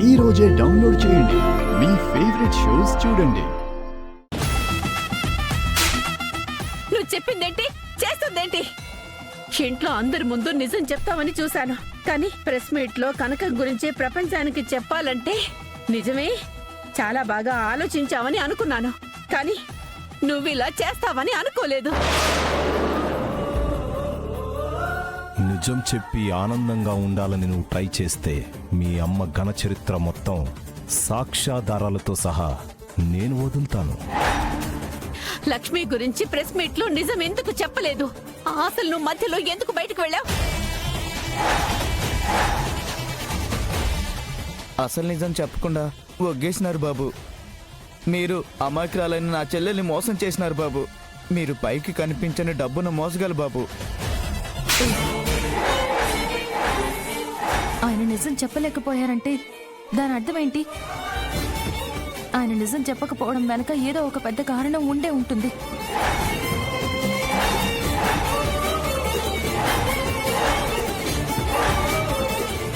ఈ రోజే డౌన్లోడ్ చేయండి. మీ ఫేవరెట్ షోస్ చూడండి. నువ్వు చెప్పిందేంటి, చేస్తుందేంటి? ఇంట్లో అందరి ముందు నిజం చెప్తామని చూశాను, కానీ ప్రెస్ మీట్ లో కనక గురించి ప్రపంచానికి చెప్పాలంటే నిజమే చాలా బాగా ఆలోచించావని అనుకున్నాను, కానీ నువ్విలా చేస్తావని అనుకోలేదు. నిజం చెప్పి ఆనందంగా ఉండాలని నువ్వు ట్రై చేస్తే మీ అమ్మ ఘన చరిత్ర మొత్తం సాక్ష్యాధారాలతో సహా నేను వదులుతాను. లక్ష్మి గురించి ప్రెస్ మీట్ లో నిజం ఎందుకు చెప్పలేదు? అసలు నువ్వు మధ్యలో ఎందుకు బయటకు వెళ్ళావు? అసలు నిజం చెప్పకుండా ఒగ్గేసినారు బాబు. మీరు అమాయకురాలైన నా చెల్లెల్ని మోసం చేసినారు బాబు. మీరు పైకి కనిపించని డబ్బును మోసగల బాబు. ఆయన నిజం చెప్పలేకపోయారంటే దాని అర్థం ఏంటి? ఆయన నిజం చెప్పకపోవడం వెనక ఏదో ఒక పెద్ద కారణం ఉండే ఉంటుంది.